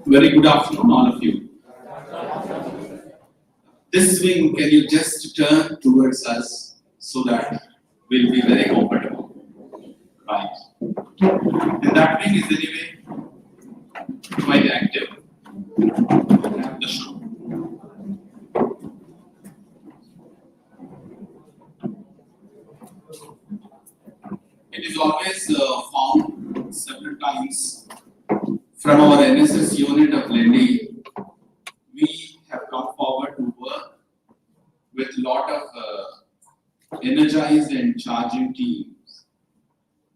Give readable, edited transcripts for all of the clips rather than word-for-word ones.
Very good afternoon, all of you. This wing, can you just turn towards us so that we'll be very comfortable? Right. And that wing is anyway quite active. The show. It is always found several times from our NSS unit of Lendi. We have come forward to work with a lot of energized and charging teams.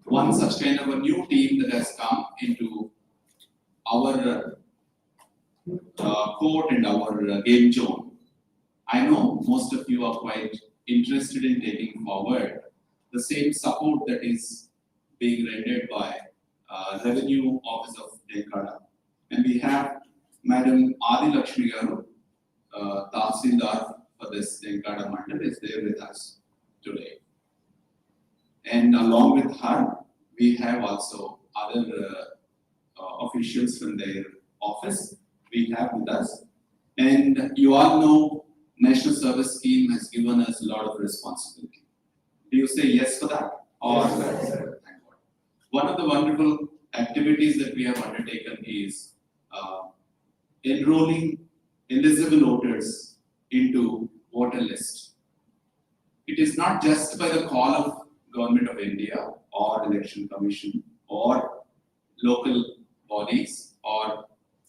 One such kind of a new team that has come into our court and our game zone. I know most of you are quite interested in taking forward the same support that is being rendered by Revenue Office of Denkada. And we have Madam Adi Lakshmi Garu, Tahsildar for this Denkada Mandal, is there with us today. And along with her, we have also other officials from their office we have with us. And you all know National Service Scheme has given us a lot of responsibility. Do you say yes for that? Or yes, thank God. One of the wonderful activities that we have undertaken is enrolling eligible voters into voter list. It is not just by the call of Government of India or Election Commission or local bodies or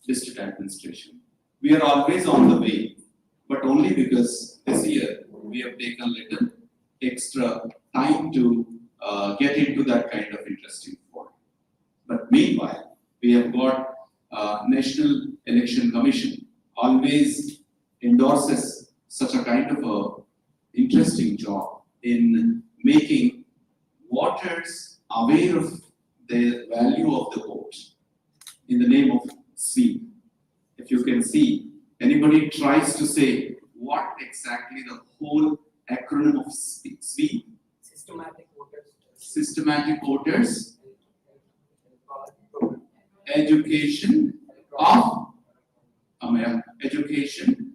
district administration. We are always on the way, but only because this year we have taken a little extra time to get into that kind of interesting form. But meanwhile, we have got National Election Commission always endorses such a kind of a interesting job in making voters aware of the value of the vote in the name of SVEEP. If you can see, anybody tries to say what exactly the whole acronym of SVEEP? Systematic voters. Education of education.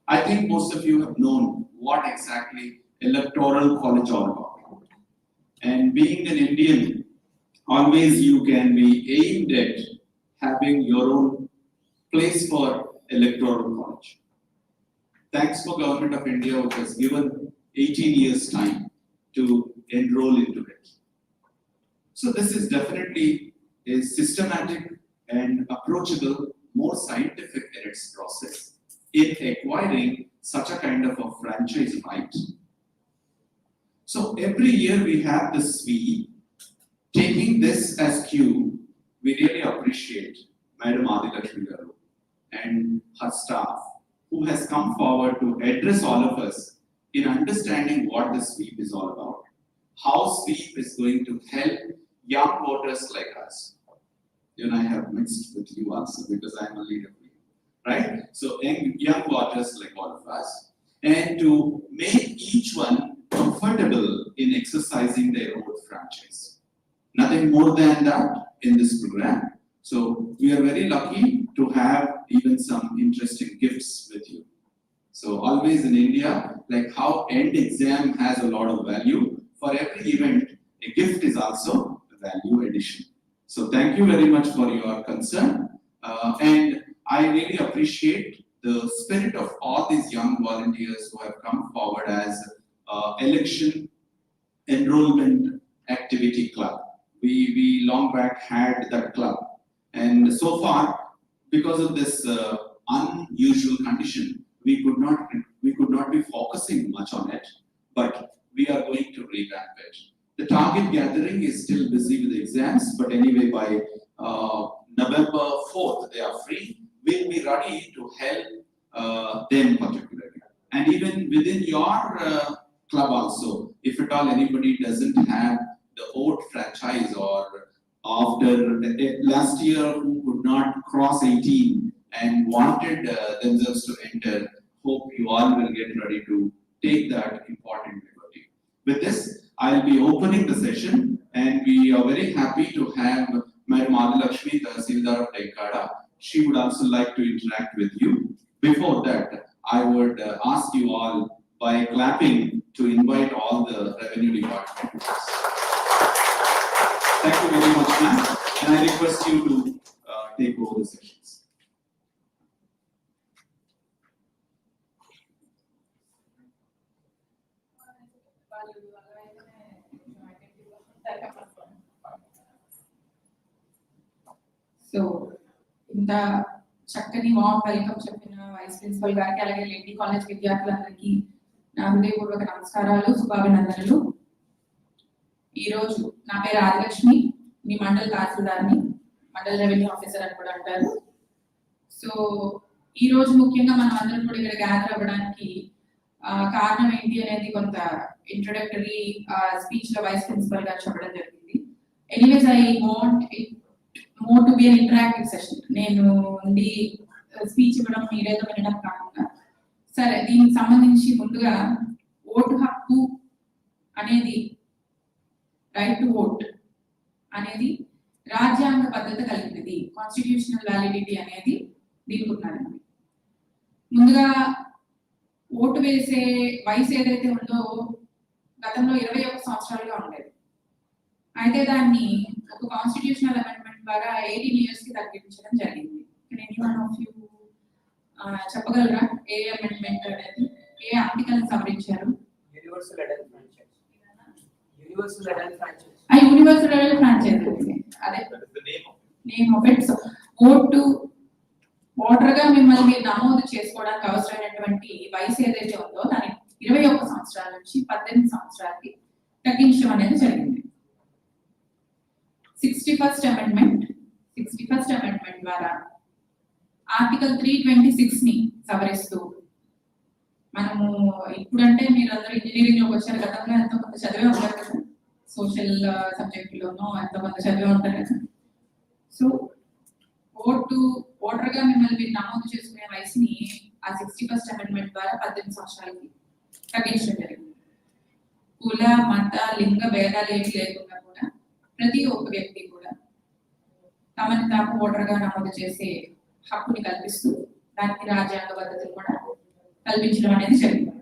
I think most of you have known what exactly Electoral College all about. And being an Indian, always you can be aimed at having your own place for Electoral College. Thanks for Government of India, which has given 18 years time to enroll into it. So this is definitely a systematic and approachable, more scientific in its process in acquiring such a kind of a franchise right. So every year we have this SVEEP. Taking this as cue, we really appreciate Madam Adi Lakshmi Garu and her staff who has come forward to address all of us in understanding what the SVEEP is all about, how SVEEP is going to help young voters like us. You and I have mixed with you also because I'm a leader for you, right? So young voters like all of us, and to make each one comfortable in exercising their vote franchise. Nothing more than that in this program. So we are very lucky to have even some interesting gifts with you. So always in India, like how end exam has a lot of value, for every event, a gift is also a value addition. So thank you very much for your concern. And I really appreciate the spirit of all these young volunteers who have come forward as election enrollment activity club. We long back had that club. And so far, because of this unusual condition, we could be focusing much on it, but we are going to revamp it. The target gathering is still busy with the exams, but anyway, by November 4th, they are free. We'll be ready to help them particularly. And even within your club also, if at all anybody doesn't have the old franchise, or after last year who could not cross 18 and wanted themselves to enter, hope you all will get ready to take that important liberty. With this, I'll be opening the session, and we are very happy to have Madam Adilakshmi, Tahsildar of Tenkada. She would also like to interact with you. Before that, I would ask you all by clapping to invite all the revenue department. Thank you very much, ma'am. And I request you to take over the sessions. So ఇంత చక్కని warm welcome చెప్పిన vice principal గారికి, అలాగే లెండి college విద్యార్థులందరికీ నా హృదయపూర్వక నమస్కారాలు, శుభాభినందనలు. ఈరోజు నా పేరు ఆదిలక్ష్మి, మీ మండల తహసీల్దార్ని, మండల రెవెన్యూ ఆఫీసర్ అని కూడా అంటారు. సో ఈరోజు ముఖ్యంగా మనం అందరం కూడా ఇక్కడ గ్యాదర్ అవ్వడానికి కారణం ఏంటి అనేది కొంత ఇంట్రొడక్టరీ స్పీచ్ లో వైస్ ప్రిన్సిపల్ గారు చెప్పడం జరిగింది. Anyways I want it more to be an interactive session. నేను ఉండి స్పీచ్ ఇవ్వడం మీరేదో వినడం కాకుండా, సరే దీనికి సంబంధించి ముందుగా ఓటు హక్కు అనేది, రైట్ టు ఓట్ అనేది రాజ్యాంగ పద్ధతి కలిగినది, కాన్స్టిట్యూషనల్ వ్యాలిడిటీ అనేది దీనికి ఉన్నదండి. ముందుగా ఓటు వేసే వయసు ఏదైతే ఉందో గతంలో 21 సంవత్సరాలుగా ఉండేది. అయితే దాన్ని ఒక కాన్స్టిట్యూషనల్ అమెండ్మెంట్ ద్వారా 18 years కి తగ్గించడం జరిగింది. చెప్పగలరా ఏ అమెండ్మెంట్ అనేది, ఏ ఆర్టికల్ సవరించారు? యూనివర్సల్ అడల్ట్ ఫ్రాంచైజ్ అదే నేమ్ ఆఫ్ ఇట్. ఓటర్ గా మిమ్మల్ని మీరు నమోదు చేసుకోవడానికి అవసరమైనటువంటి వయసు ఏదైతే ఉందో దాన్ని 21 సంవత్సరాల నుంచి 18 సంవత్సరాలకి తగ్గించడం అనేది జరిగింది. 61st అమెండ్మెంట్ ద్వారా ఆర్టికల్ 326 ని సవరిస్తూ, మనము ఇప్పుడంటే మీరు అందరూ ఇంజనీరింగ్ లోకి వచ్చారు, గతంలో ఎంతో కొంత చదివే ఉంటారు కదా, సోషల్ సబ్జెక్ట్ లోనో ఎంతో కొంత చదివే ఉంటారు కదా. సో ఓటర్ గా మిమ్మల్ని మీరు నమోదు చేసుకునే వయసుని ఆ 61st అమెండ్మెంట్ ద్వారా 18 సంవత్సరాలకి తగ్గించడం జరిగింది. కుల, మత, లింగ భేదాలు ఏమి లేకుండా కూడా ప్రతి ఒక్క వ్యక్తి కూడా తమని తాము ఓటర్ గా నమోదు చేసే హక్కుని కల్పిస్తూ దానికి రాజ్యాంగ పద్ధతులు కూడా కల్పించడం అనేది జరిగింది.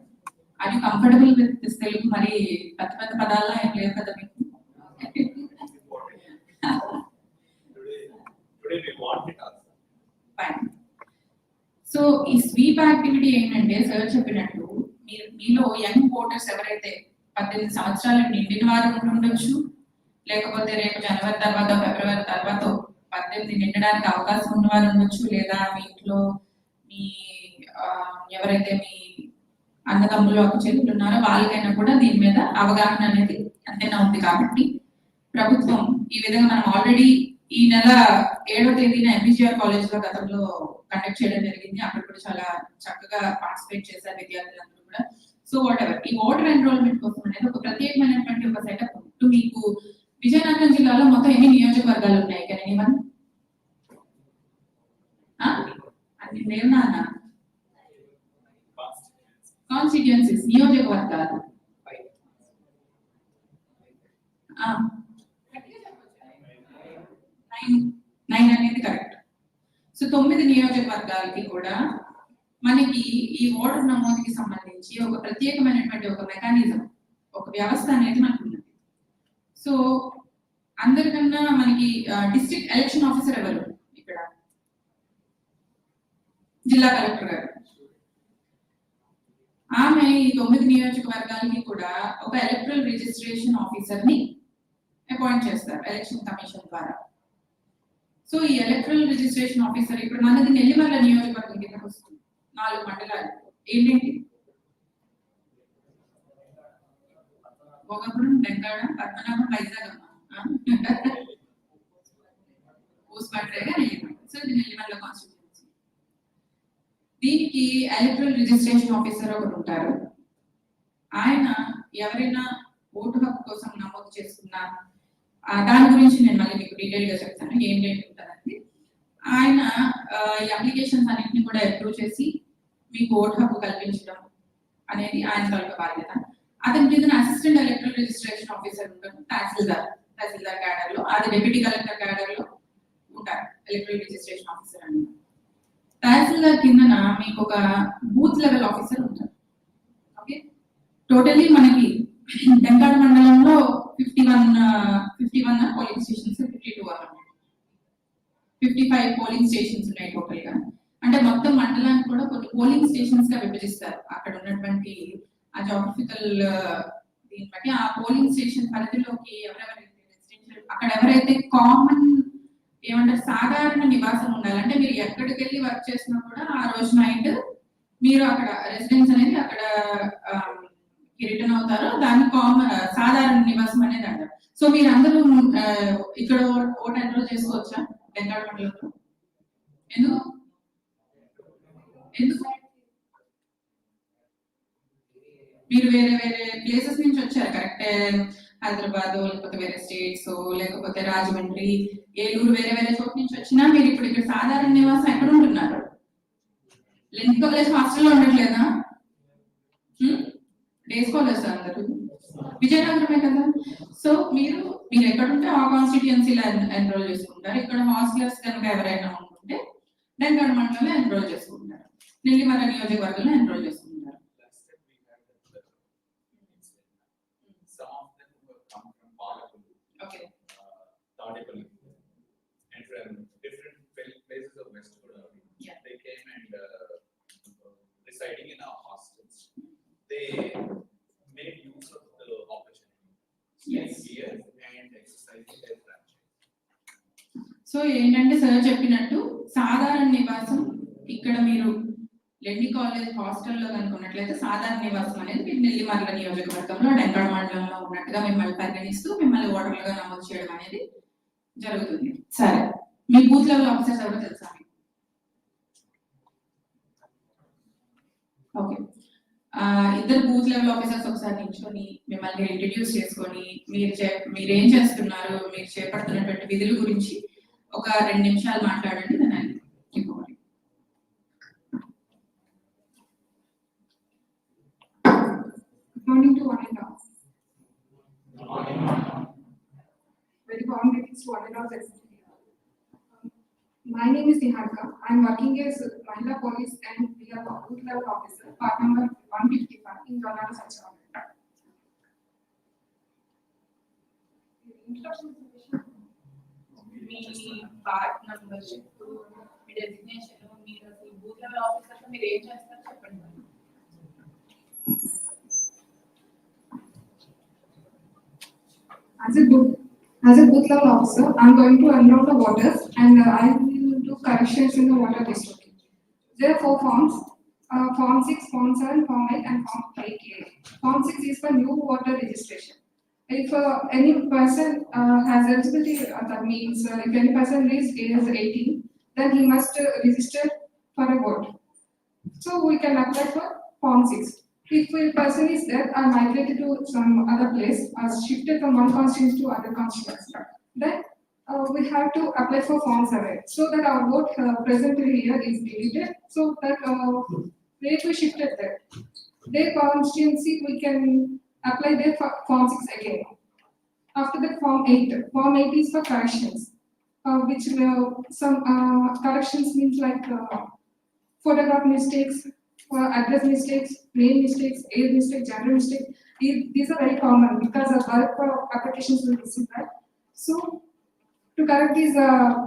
అది కంఫర్టబుల్ విత్ తెలుగు, మరి పెద్ద పెద్ద పదాల్లో ఏం లేవు కదా మీకు. సో ఈ స్వీప్ యాక్టివిటీ ఏంటంటే, సార్ చెప్పినట్టు మీలో యంగ్ ఓటర్స్ ఎవరైతే 18 సంవత్సరాలు నిండిన వారు ఉండొచ్చు, లేకపోతే రేపు జనవరి తర్వాత ఫిబ్రవరి తర్వాత 18 నిండడానికి అవకాశం ఉన్నవారు ఉండొచ్చు, లేదా మీ ఇంట్లో మీ ఎవరైతే మీ అన్నదమ్ములు ఒక చెల్లులు ఉన్నారో వాళ్ళకైనా కూడా దీని మీద అవగాహన అనేది అంతేనా ఉంది. కాబట్టి ప్రభుత్వం ఈ విధంగా మనం ఆల్రెడీ ఈ నెల 7వ తేదీన ఎంబీజీఆర్ కాలేజ్ లో గతంలో కండక్ట్ చేయడం జరిగింది. అక్కడ కూడా చాలా చక్కగా పార్టిసిపేట్ చేశారు విద్యార్థులందరూ కూడా. సో వాట్ ఎవర్ ఈ ఓటర్ ఎన్రోల్మెంట్ కోసం అనేది ఒక ప్రత్యేకమైనటువంటి ఒక సెటప్ ఉంటూ, మీకు విజయనగరం జిల్లాలో మొత్తం ఎన్ని నియోజకవర్గాలు ఉన్నాయి? కానీ ఏమన్నా అన్ని లేవునా? కాన్స్టిట్యుయెన్సీస్, నియోజకవర్గాలు 9 అనేది కరెక్ట్. సో 9 నియోజకవర్గాలకి కూడా మనకి ఈ ఓటర్ నమోదుకి సంబంధించి ఒక ప్రత్యేకమైనటువంటి ఒక మెకానిజం, ఒక వ్యవస్థ అనేది మనకు ఉన్నది. సో అందరికన్నా మనకి డిస్ట్రిక్ట్ ఎలక్షన్ ఆఫీసర్ ఎవరు ఇక్కడ? జిల్లా కలెక్టర్ గారు. ఆమె ఈ 9 నియోజకవర్గాలకి కూడా ఒక ఎలక్టరల్ రిజిస్ట్రేషన్ ఆఫీసర్ ని అపాయింట్ చేస్తారు ఎలక్షన్ కమిషన్ ద్వారా. సో ఈ ఎలక్టరల్ రిజిస్ట్రేషన్ ఆఫీసర్ ఇప్పుడు మనది నెల్లిమర్ల నియోజకవర్గం కింద వస్తుంది. 4 మండలాలు ఏంటంటే భోగాపురం, డెంకాడ, పద్మనాభం, వైజాగ్ అమ్మ ఊసుపట్రేగా నెల్లిమల్ల. సో ఇది నెల్లిమల్ల కాన్స్టిట్యూన్సీ. దీనికి ఎలక్ట్రల్ రిజిస్ట్రేషన్ ఆఫీసర్ ఒకరు ఉంటారు. ఆయన ఎవరైనా ఓటు హక్కు కోసం నమోదు చేసుకున్న దాని గురించి నేను మళ్ళీ మీకు డీటెయిల్ గా చెప్తాను ఏం డేట్ ఉంటుందండి. ఆయన ఈ అప్లికేషన్స్ అన్నింటినీ కూడా అప్రూవ్ చేసి మీకు ఓటు హక్కు కల్పించడం అనేది ఆయన తాలూకా బాధ్యత. అతని కింద అసిస్టెంట్ ఎలక్ట్రల్ రిజిస్ట్రేషన్ ఆఫీసర్ ఉంటారు, తహసీల్దార్ క్యాడర్ లో, అది డిప్యూటీ కలెక్టర్ క్యాడర్ లో ఉంటారు ఎలక్ట్రల్ రిజిస్ట్రేషన్ ఆఫీసర్ అని. తహసీల్దార్ కిందన మీకు ఒక బూత్ లెవెల్ ఆఫీసర్ ఉంటారు. ఓకే, టోటల్లీ మనకి డెంకాడ మండలంలో 51 పోలింగ్ స్టేషన్స్, 55 పోలింగ్ స్టేషన్స్ ఉన్నాయి టోటల్ గా. అంటే మొత్తం మండలానికి కూడా కొన్ని పోలింగ్ స్టేషన్స్ గా విభజిస్తారు. అక్కడ ఉన్నటువంటి ఆ జాగ్రఫికల్ దీన్ని బట్టి ఆ పోలింగ్ స్టేషన్ పరిధిలోకి అక్కడ ఎవరైతే కామన్ ఏమంటారు సాధారణ నివాసం ఉండాలి, అంటే మీరు ఎక్కడికి వెళ్ళి వర్క్ చేసినా కూడా ఆ రోజు నైట్ మీరు అక్కడ రెసిడెన్స్ అనేది అక్కడ రిటర్న్ అవుతారు, దాన్ని కామన్ సాధారణ నివాసం అనేది అంటారు. సో మీరు అందరూ ఇక్కడ ఓట్ ఎన్రోల్ చేసుకోవచ్చా డెంకాడ మండలంలో? ఎందుకు మీరు వేరే వేరే ప్లేసెస్ నుంచి వచ్చారు కరెక్టే, హైదరాబాద్ లేకపోతే వేరే స్టేట్స్ లేకపోతే రాజమండ్రి, ఏలూరు, వేరే వేరే చోట నుంచి వచ్చినా మీరు ఇప్పుడు ఇక్కడ సాధారణ నివాసం ఎక్కడ ఉంటున్నారు? లెండి కాలేజ్ హాస్టల్లో ఉండట్లేదా? డేస్ కాలేజ్ అందరు విజయనగరమే కదా. సో మీరు ఎక్కడ ఉంటే ఆ కాన్స్టిట్యుయెన్సీలో ఎన్రోల్ చేసుకుంటారు. ఇక్కడ హాస్టలర్స్ కనుక ఎవరైనా ఉంటుంటే డెంకాడ మండలంలో ఎన్రోల్ చేసుకుంటారు, నెల్లిమల్ల నియోజకవర్గంలో ఎన్రోల్ చేసుకుంటారు. Okay. And from different places of West Godavari, yeah. They came and residing in our hostels. They made use of the opportunity, yes, here and exercising their franchise. So ఏంటంటే sir చెప్పినట్టు సాధారణ నివాసం ఇక్కడ మీరు లెండి college హాస్టల్లో కనుకున్నట్లయితే సాధారణ నివాసం అనేది మీరు నెల్లిమల్ల నియోజకవర్గంలో డెంకాడ మండలంలో ఉన్నట్టుగా మిమ్మల్ని పరిగణిస్తూ మిమ్మల్ని ఓటర్లుగా నమోదు చేయడం అనేది జరుగుతుంది. సరే, మీ బూత్ లెవెల్ ఆఫీసర్స్ ఎవరో తెలుసా? ఓకే, ఇద్దరు బూత్ లెవెల్ ఆఫీసర్స్ ఒకసారి నిల్చొని మిమ్మల్ని ఇంట్రడ్యూస్ చేసుకొని మీరేం చేస్తున్నారు, మీరు చేపడుతున్నటువంటి విధుల గురించి ఒక 2 నిమిషాలు మాట్లాడండి. దాన్ని Morning to one and all. Very warm greetings to one and all present here. My name is Niharika. I am working as Mahila Police and we are booth level officer, part number 155 in Donara Sachar. Me part number చెప్పు, మీ designation, మీరు అసలు booth level officer మీరు ఏం చేస్తారో చెప్పండి. As a booth level officer, I am going to enroll the voters and I will do corrections in the voter list. There are 4 forms, Form 6, Form 7, Form 8 and Form 8A. Form 6 is for new voter registration. If any person has eligibility, that means if any person is age 18, then he must register for a vote. So we can apply for Form 6. If a person is dead or migrated to some other place or shifted from one constituency to other constituency, then we have to apply for Form 7 so that our vote presently here is deleted, so that where we shifted there, their constituency we can apply their Form 6 again. After that, Form 8. Form 8 is for corrections, which some corrections means like photograph mistakes, address mistakes, name mistakes, age mistakes, gender mistakes. These are very common because a bulk of applications will receive that. So to correct these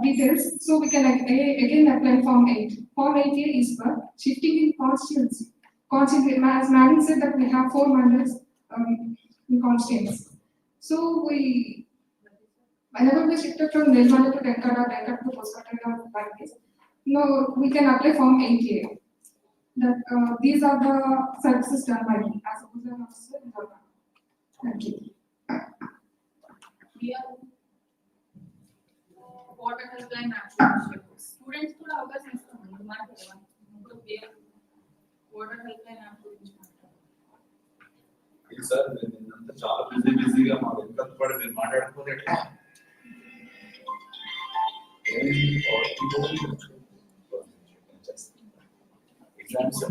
details, so we can again apply Form 8. Form 8A is for shifting in constituency. As Madam said that we have 4 mandals in constituency. So whenever we shifted from Nilmala to Denkada, Denkada to Hoskote like this, now we can apply Form 8A. That these are the services done by me as a booth level officer in Nilmala. Thank you. Water help line app students కూడా అవకాశం ఇస్తాం water help line app గురించి sir నేనంతా చాలా బిజీగా మా వెనకాల పడి నేను మాట్లాడుకుంటే exams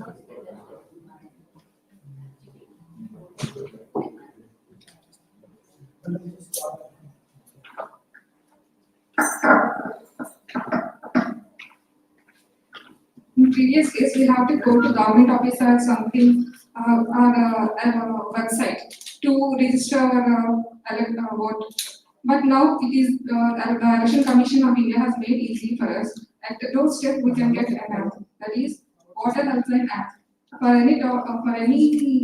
In previous case, we have to go to government office or something, website to register vote. But now it is, the Election Commission of India has made easy for us. At the doorstep, we can get an app, that is water helpline app. For any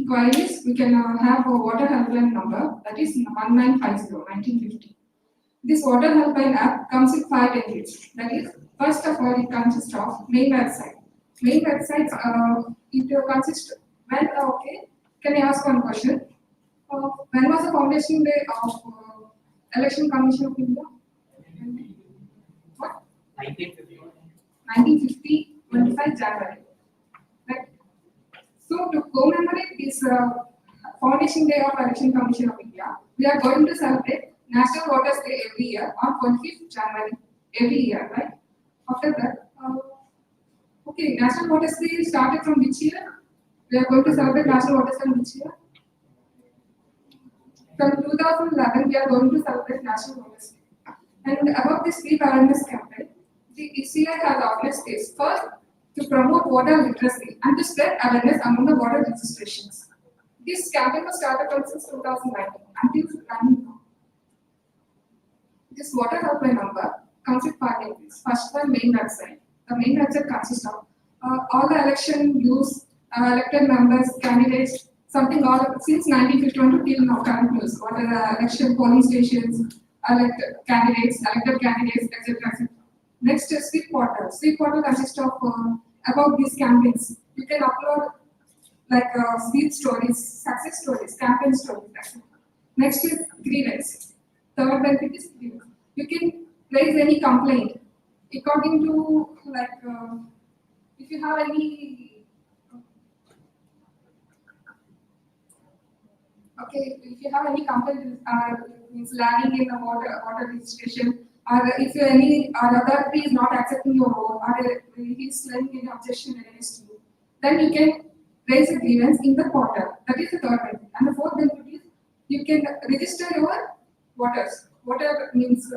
queries, we can have a water helpline number, that is 1950. This water helpline app comes with 5 benefits. That is, first of all, it consists of main website. Main website, it consists. When okay, can I ask one question? When was the foundation day of Election Commission of India? What? 1950, 25 January. Right. So to commemorate this foundation day of Election Commission of India, we are going to celebrate National Voters Day every year on 25th January every year, right? After that, okay, National Voters Day started from which year? We are going to celebrate National Voters Day from which year? From 2011, we are going to celebrate National Voters Day. And about this SVEEP awareness campaign, the ECI has organized this first to promote voter literacy and to spread awareness among the voter registrations. This campaign was started since 2019 until running now. This water helpline number comes with 5 elements. First one, main website. The main website consists of all the election news, elected members, candidates, something all since 1951 to till now current news. What are the election polling stations, elected candidates, etc. etc. Next is SVEEP portal. SVEEP portal consists of about these campaigns. You can upload like SVEEP stories, success stories, campaign stories, etc. Next is grievance. Third benefit is grievance. You can raise any complaint according to like if you have any if you have any complaint is lagging in the water registration, or if any authority is not accepting your vote, or he is laying any objection against you, then you can raise a grievance in the portal. That is the third benefit. And the fourth benefit is you can register your voters. Whatever means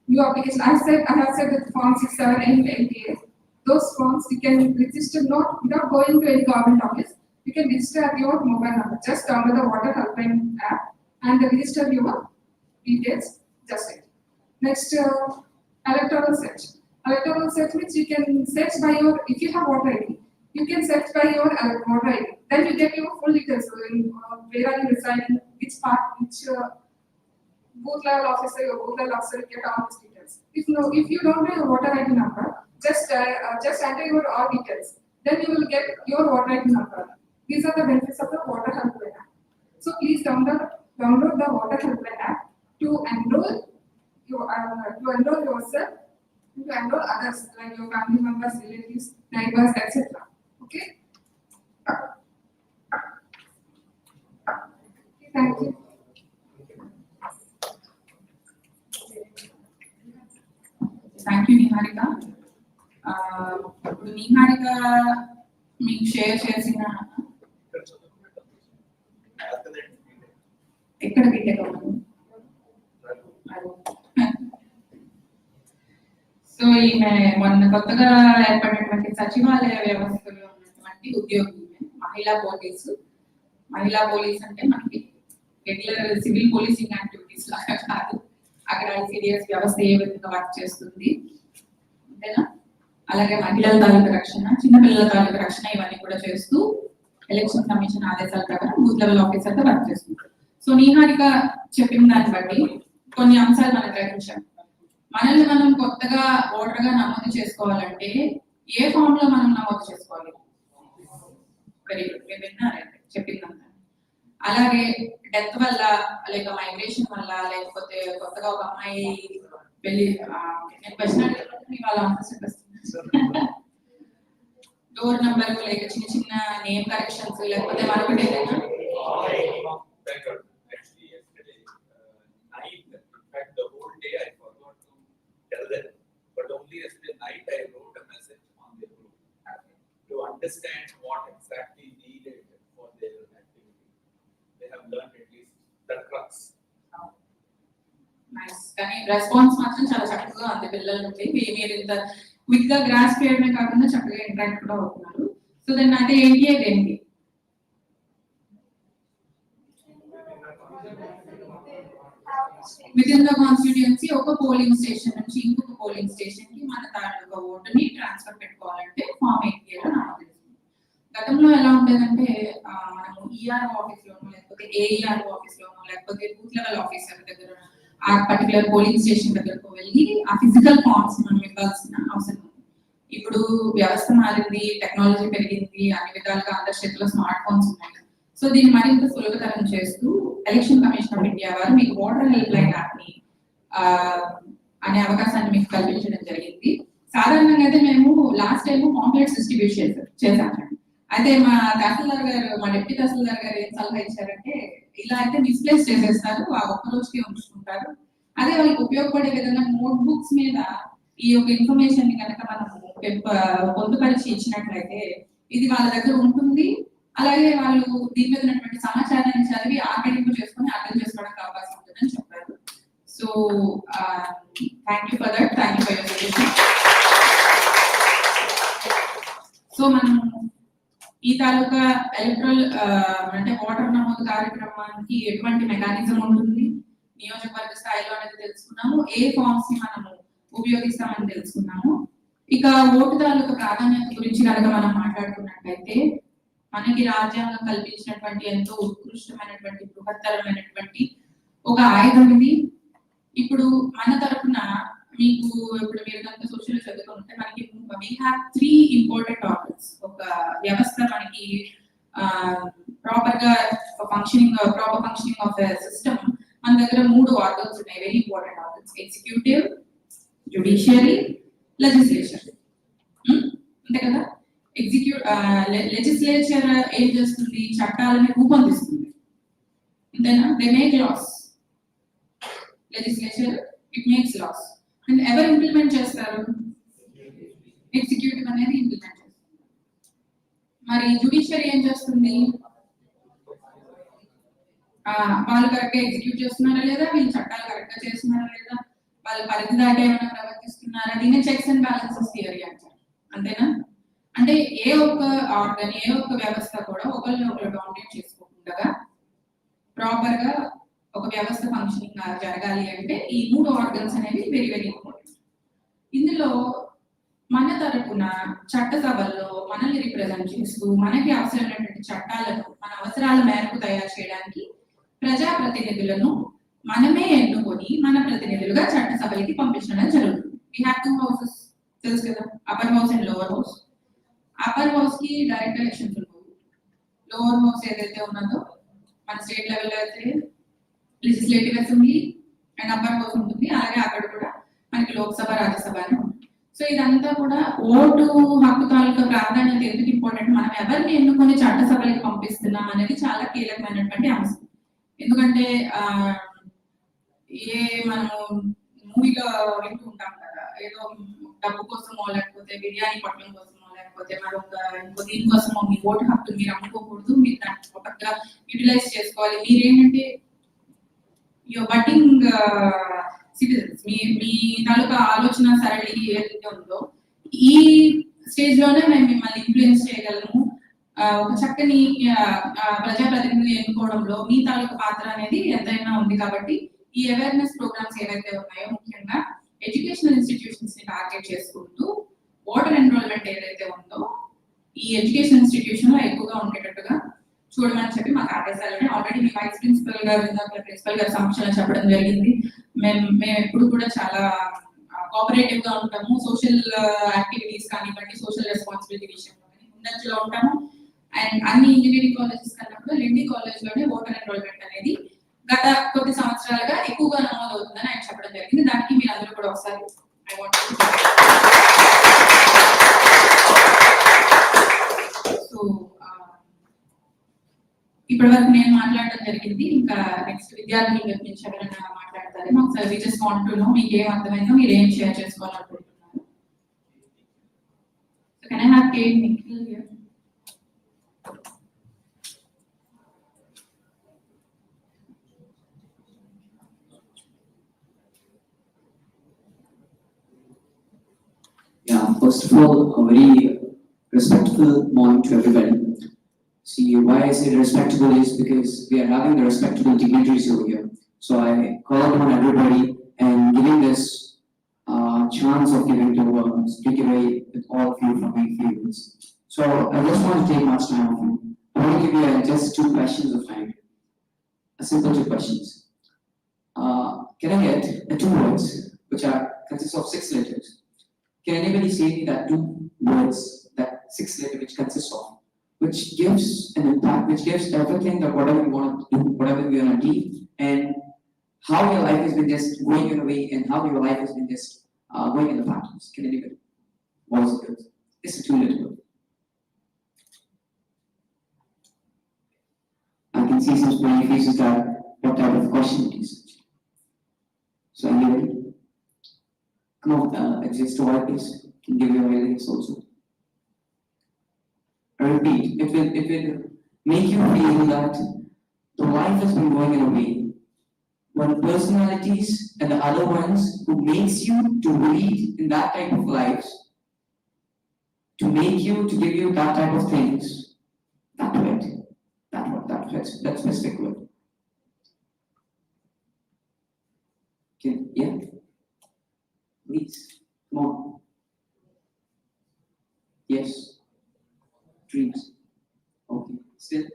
new application. I have said that form 6, 7, 8, 8. Those forms you can register not without going to any government office. You can register your mobile number. Just download the water helpline app and register your details. Just it. Next, electoral search. Electoral search means you can search by your, if you have voter ID, you can search by your voter ID. Then you get your full details. Where are you residing, which part, which booth level officer, your booth level officer, get all these details. If you don't know your voter ID number, just enter your all details. Then you will get your voter ID number. These are the benefits of the water helpline app. So please download the water helpline app to enroll yourself, to enroll others like your family members, relatives, neighbors, etc. Okay. Thank you. Thank you Niharika. Niharika మీకు share చేసిన ఎక్కడ BTech so ఈమె మొన్న కొత్తగా ఏర్పడినటువంటి సచివాలయ వ్యవస్థలో ఉన్నటువంటి ఉద్యోగి మహిళా పోలీస్ అంటే మనకి రెగ్యులర్ సివిల్ పోలీసింగ్ యాక్టివిటీస్ లాగా కాదు. అక్కడ ఐసిడిఎస్ వ్యవస్థ ఏ విధంగా వర్క్ చేస్తుంది అంతేనా, అలాగే మహిళల తాలూకు రక్షణ, చిన్నపిల్లల తాలూకు రక్షణ ఇవన్నీ కూడా చేస్తూ ఎలక్షన్ కమిషన్ ఆదేశాల ప్రకారం బూత్ లెవెల్ ఆఫీసర్ గా వర్క్ చేస్తుంది. సో నిహారిక చెప్పిన దాన్ని బట్టి కొన్ని అంశాలు మనం గ్రహించాం. మనల్ని మనం కొత్తగా ఓటర్ గా నమోదు చేసుకోవాలంటే ఏ ఫామ్ లో మనం నమోదు చేసుకోవాలి? వెరీ గుడ్, మీరు విన్నారంటే చెప్పిందంతా. అలాగే డెత్ వల్ల లేక మైగ్రేషన్ వల్ల లేకపోతే కొత్తగా ఒక అమ్మాయి వెళ్ళి నేను క్వశ్చన్ అడిగినప్పుడు వాళ్ళ ఆన్సర్ డోర్ నంబర్ లేక చిన్న చిన్న నేమ్ కరెక్షన్స్ లేకపోతే మరొకటి ఏదైనా Actually, yesterday night, in fact, the whole day I forgot to tell them, but only yesterday night I wrote a message on the group to understand what exactly needed for their activity. They have learned at least the crux. Nice. కానీ response మాత్రం చాలా చక్కగా ఉంది పిల్లల నుండి. మీరు ఇంత quick గా గ్రాస్ చేయడమే కాకుండా చక్కగా ఇంటరాక్ట్ కూడా అవుతున్నారు. సో దాన్ని అంటే ఏంటి అదేంటి విత్ ఇన్ ద కాన్స్టిట్యుయెన్సీ ఒక పోలింగ్ స్టేషన్ నుంచి ఇంకొక పోలింగ్ స్టేషన్ కి మన తాలూకా ఓటుని ట్రాన్స్ఫర్ పెట్టుకోవాలంటే ఫామ్ 8 లో నమోదిస్తుంది. గతంలో ఎలా ఉండేదంటే మనము ఈఆర్ఓ ఆఫీస్ లోనో లేకపోతే ఏఈఆర్ఓ ఆఫీస్ లోనో లేకపోతే బూత్ లెవెల్ ఆఫీసర్ దగ్గర ఆ పర్టికులర్ పోలింగ్ స్టేషన్ దగ్గరకు వెళ్ళి ఆ ఫిజికల్ ఫామ్స్ మనం ఇవ్వాల్సిన అవసరం ఉంది. ఇప్పుడు వ్యవస్థ మారింది, టెక్నాలజీ పెరిగింది, అన్ని విధాలుగా అందరి చేతిలో స్మార్ట్ ఫోన్స్ ఉన్నాయి. సో దీన్ని మరింత సులభతరం చేస్తూ ఎలక్షన్ కమిషన్ ఆఫ్ ఇండియా వారు మీకు ఓటర్ హెల్ప్ లైన్ యాప్ ని అనే అవకాశాన్ని మీకు కల్పించడం జరిగింది. సాధారణంగా అయితే మేము లాస్ట్ టైం పాంప్లెట్స్ డిస్ట్రిబ్యూట్ చేశాము. అయితే మా తహసీల్దార్ గారు, మా డిప్యూటీ తహసీల్దార్ గారు ఏం సలహా ఇచ్చారంటే, ఇలా అయితే మిస్ప్లేస్ చేసేస్తారు, ఆ ఒక్క రోజుకి ఉంచుకుంటారు. అదే వాళ్ళకి ఉపయోగపడే విధంగా నోట్ బుక్స్ మీద ఈ యొక్క ఇన్ఫర్మేషన్ ని కనుక మనం పొందుపరిచి ఇచ్చినట్లయితే ఇది వాళ్ళ దగ్గర ఉంటుంది. అలాగే వాళ్ళు దీని మీద ఉన్నటువంటి సమాచారాన్ని చదివి ఆర్గనైజ్ చేసుకొని అర్థం చేసుకోవడానికి అవకాశం ఉంటుందని చెప్పారు. So thank you for that, thank you for your suggestion. So మనం ఈ తాలూకా ఎలక్ట్రల్ అంటే ఓటర్ నమోదు కార్యక్రమానికి ఎటువంటి మెకానిజం ఉంటుంది, నియోజకవర్గ స్థాయిలో అనేది తెలుసుకున్నాము, ఏ ఫామ్స్ ని మనము ఉపయోగిస్తామని తెలుసుకున్నాము. ఇక ఓటు తాలూకా ప్రాధాన్యత గురించి కనుక మనం మాట్లాడుకున్నట్లయితే మనకి రాజ్యాంగం కల్పించినటువంటి ఎంతో ఉత్కృష్టమైనటువంటి బృహత్తరమైనటువంటి ఒక ఆయుధం ఇది. ఇప్పుడు మన తరఫున మీకు ఇప్పుడు మీరు కనుక సోషల్ చదువుకుంటే మనకి we have 3 important organs. ఒక వ్యవస్థ మనకి ప్రాపర్ ఫంక్షనింగ్ ఆఫ్ సిస్టమ్ మన దగ్గర 3 ఆర్గన్స్ ఉన్నాయి, very important organs: executive, judiciary, legislature. అంతే కదా? లెజిస్లేచర్ ఏం చేస్తుంది? చట్టాలను రూపొందిస్తుంది. అంతేనా? They make laws. Legislature it makes laws. And ఎవరు ఇంప్లిమెంట్ చేస్తారు? ఎగ్జిక్యూటివ్ అనేది ఇంప్లిమెంట్ చేస్తుంది. మరి జ్యుడిషియరీ ఏం చేస్తుంది? వాళ్ళు కరెక్ట్ గా ఎగ్జిక్యూట్ చేస్తున్నారా లేదా, వీళ్ళు చట్టాలు కరెక్ట్ గా చేస్తున్నారా లేదా, వాళ్ళు పరిధి దాటి ఏమైనా ప్రవర్తిస్తున్నారా, దీన్ని చెక్స్ అండ్ బ్యాలెన్సెస్ థియరీ అంటారు. అంతేనా? అంటే ఏ ఒక్క ఆర్గన్, ఏ ఒక్క వ్యవస్థ కూడా ఒకరిని ఒకరు డామినేట్ చేసుకోకుండా ప్రాపర్ గా ఒక వ్యవస్థ ఫంక్షనింగ్ జరగాలి అంటే ఈ 3 ఆర్గన్స్ అనేవి వెరీ వెరీ ఇంపార్టెంట్. ఇందులో మన తరపున చట్టసభల్లో మనల్ని రిప్రజెంట్ చేస్తూ మనకి అవసరమైనటువంటి చట్టాలను మన అవసరాల మేరకు తయారు చేయడానికి ప్రజాప్రతినిధులను మనమే ఎన్నుకొని మన ప్రతినిధులుగా చట్టసభలకి పంపించడం జరుగుతుంది. We have 2 houses, తెలుసు కదా, upper house and lower house. Upper house కి డైరెక్ట్ ఎలక్షన్స్ ఉంటుంది. లోవర్ హౌస్ ఏదైతే ఉన్నదో మన స్టేట్ లెవెల్లో అయితే legislative assembly and upper house ఉంటుంది. అలాగే అక్కడ కూడా మనకి లోక్సభ, రాజ్యసభ అని ఉంటుంది. సో ఇదంతా కూడా ఓటు హక్కు తాలూకా ప్రాధాన్యత ఎందుకు ఇంపార్టెంట్, మనం ఎవరిని ఎన్నుకొని చట్టసభలకు పంపిస్తున్నాం అనేది చాలా కీలకమైనటువంటి అంశం. ఎందుకంటే మనము మూవీలో వింటూ ఉంటాం కదా, ఏదో డబ్బు కోసమో లేకపోతే బిర్యానీ పట్టణం కోసమో లేకపోతే మరొక దీనికోసమో మీ ఓటు హక్కు మీరు అమ్ముకోకూడదు, మీరు దాన్ని ఒకటిగా యూటిలైజ్ చేసుకోవాలి. మీరేంటంటే యువర్ బడ్డింగ్ సిటిజన్స్, మీ తాలూకా ఆలోచన సరళి ఏదైతే ఉందో ఈ స్టేజ్ లోనే మేము మిమ్మల్ని ఇన్ఫ్లుయెన్స్ చేయగలము. ఒక చక్కని ప్రజాప్రతినిధులు ఎన్నుకోవడంలో మీ తాలూకా పాత్ర అనేది ఎంతైనా ఉంది. కాబట్టి ఈ అవేర్నెస్ ప్రోగ్రామ్స్ ఏవైతే ఉన్నాయో ముఖ్యంగా ఎడ్యుకేషనల్ ఇన్స్టిట్యూషన్స్ ని టార్గెట్ చేసుకుంటూ ఓటర్ ఎన్రోల్మెంట్ ఏదైతే ఉందో ఈ ఎడ్యుకేషన్ ఇన్స్టిట్యూషన్ లో ఎక్కువగా ఉండేటట్టుగా చూడమని చెప్పి మాకు ఆదేశాలని ఆల్రెడీ మీ వైస్ ప్రిన్సిపల్ గారు, ప్రిన్సిపల్ గారు సమక్షంలో చెప్పడం జరిగింది. మేము ఎప్పుడు కూడా చాలా కోఆపరేటివ్ గా ఉంటాము. సోషల్ యాక్టివిటీస్ కానివ్వండి, సోషల్ రెస్పాన్సిబిలిటీ విషయంలో ముందంజలో ఉంటాము. అండ్ అన్ని ఇంజనీరింగ్ కాలేజెస్ కన్నా కూడా లెండి కాలేజ్ లోనే ఓటర్ గత కొద్ది సంవత్సరాలుగా ఎక్కువగా నమోదవుతుందని ఆయన చెప్పడం జరిగింది. దానికి మీరు అందరూ కూడా ఒకసారి సో ఇప్పటి వరకు నేను మాట్లాడటం జరిగింది. ఇంకా నెక్స్ట్ విద్యార్థుల గురించి ఎవరైనా మాట్లాడతారేమో ఒకసారి we just want to know మీకు ఏం అర్థమైందో మీరు ఏం షేర్ చేసుకోవాలనుకుంటున్నారు. So can I have cake Nikhil here? Yeah, first of all, a very respectful morning to everybody. See, why I say respectable is because we are having the respectable dignitaries over here. So I call upon everybody and giving this chance of giving to speak away with all of you from my fields. So I just want to take much time of you. I want to give you just 2 questions of time. A simple 2 questions. Can I get 2 words which consist of 6 letters? Can anybody say me that 2 words, that 6 letter which consists of, which gives an impact, which gives everything that whatever you want to do, whatever you want to do, and how your life has been just going in a way, and how your life has been just going in the patterns? Can anybody? What is it? It's a 2-letter word. I can see some smiley faces that what type of question it is. So anybody? Come on, exist to our place. Can give you ideas also. I repeat, it will make you feel that the life has been going in a way when personalities and the other ones who makes you to lead in that type of lives, to make you, to give you that type of things, that specific word. Okay, yeah. Please, come on. Yes. Dreams. Okay. Still?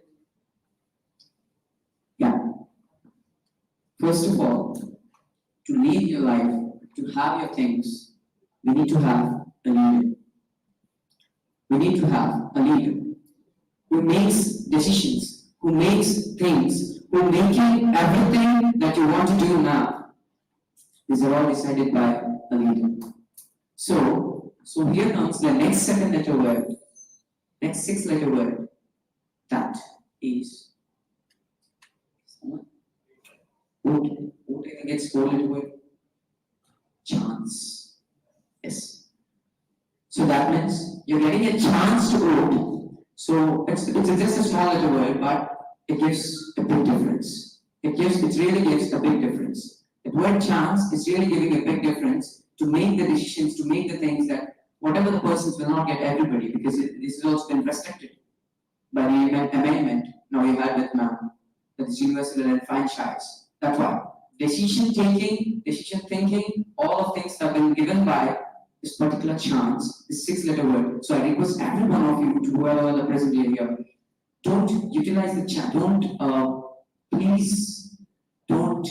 Yeah. First of all, to lead your life, to have your things, we need to have a leader. We need to have a leader who makes decisions, who makes things, who making everything that you want to do now. These are all decided by a leader. So here comes the next 7-letter word, next 6-letter word. That is voting. Voting against 4-letter word. Chance. Yes. So that means you're getting a chance to vote. So it's just a small letter word, but it gives a big difference. It really gives a big difference. The word chance is really giving a big difference to make the decisions, to make the things that whatever the persons will not get everybody, because this has also been restricted by the amendment now we had with now, that is universal and franchise. That's why decision thinking, all of things have been given by this particular chance, this 6-letter word. So I request every one of you, to whoever the present here, don't utilize the chat. Please don't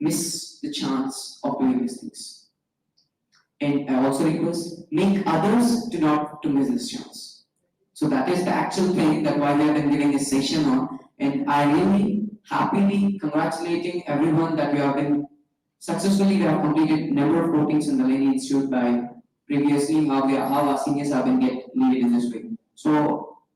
miss the chance of doing these things. And I also request, make others to miss this chance. So that is the actual thing that why we have been giving this session on. And I really happily congratulating everyone that we have been successfully, we have completed number of votings in the Lendi Institute by previously how our seniors have been needed in this way. So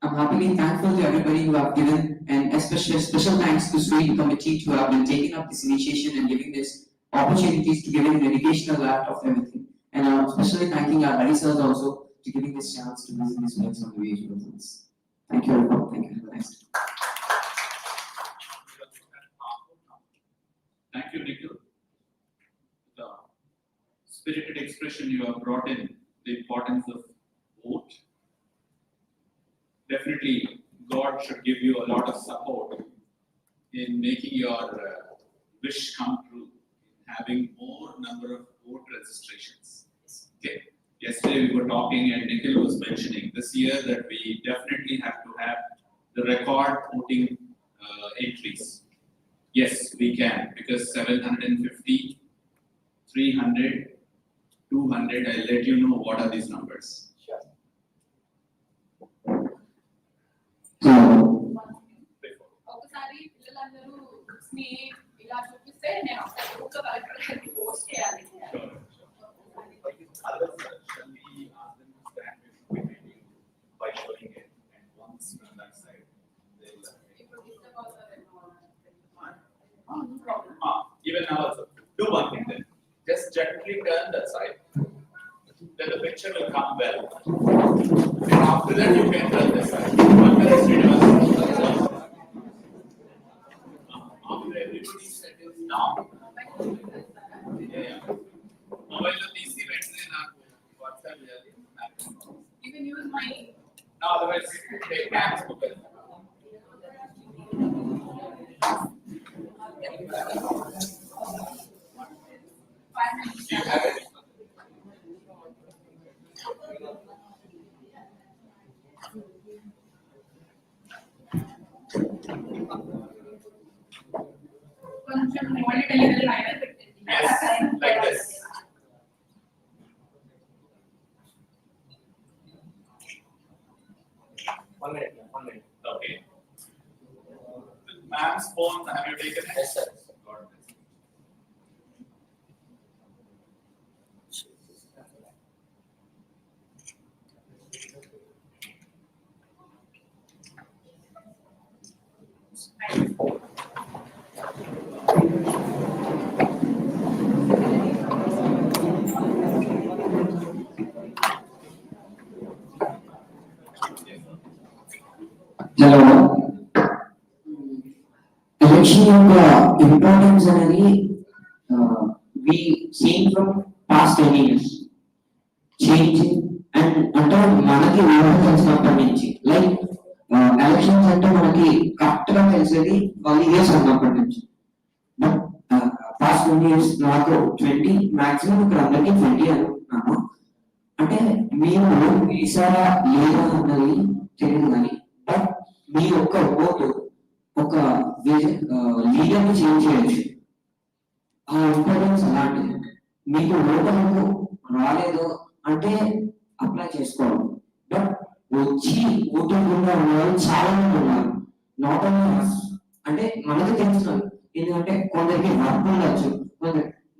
I'm happily thankful to everybody who have given, and especially special thanks to SVEEP committee to have been taking up this initiation and giving this opportunities to giving an educational act of everything. And I'm especially thanking our researchers also to giving this chance to visit this place on the way to results. Thank you everyone. Thank you. Have a nice day. Thank you, Nikhil. The spirited expression you have brought in, the importance of vote. Definitely, God should give you a lot of support in making your wish come true, having more number of vote registrations. Okay. Yesterday we were talking and Nikhil was mentioning this year that we definitely have to have the record voting entries. Yes, we can, because 750, 300, 200, I'll let you know what are these numbers. Sure. ఒకసారి పిల్లలందరూ books ని ఇలా చూపిస్తే నేను ఒకసారి group లో collector గారికి post చేయాలి. Others, shall we ask them to stand behind you by showing it, and once on that side, they'll. ఇప్పుడు disturb అవుతారేమో. No problem. Even now also, do one thing then. Just gently turn that side. Then the picture will come well. And after that, you can turn this side. After everybody settles down. Yeah. Mobile lo తీసి వెంటనే నాకు WhatsApp చేయాలి. You can use my No, otherwise take hands mobile. You have it. కొంచెం model delivery line పెట్టండి. Yes, like this. One minute. Okay. Ma'am's phone, have you taken it? Yes, sir. Got it. Hello election యొక్క importance అనేది we seen from past 10 years change and అంటే మనకి ఊహ తెలిసినప్పటి నుంచి like elections అంటే మనకి కరెక్ట్ గా తెలిసేది 12 years ఉన్నప్పటి నుంచి బట్ పాస్ట్ 20 years నాకు 20 మాక్సిమం ఇక్కడ అందరికీ 20 అనుకుంటున్నాను. అంటే మీరు ఓటు వేసారా లేదా అన్నది తెలియదు కానీ బట్ మీ ఒక్క ఓటు ఒక లీడర్ని చేంజ్ చేయొచ్చు. ఆ ఇంపార్టెన్స్ అలాంటిది. మీకు ఓటు రాలేదు అంటే అప్లై చేసుకోవాలి. బట్ వచ్చి ఓటు ఉన్న వాళ్ళు చాలా మంది ఉన్నారు. నాట్ ఓన్లీ అంటే మనకు తెలుస్తుంది. ఎందుకంటే కొందరికి వర్క్ ఉండొచ్చు,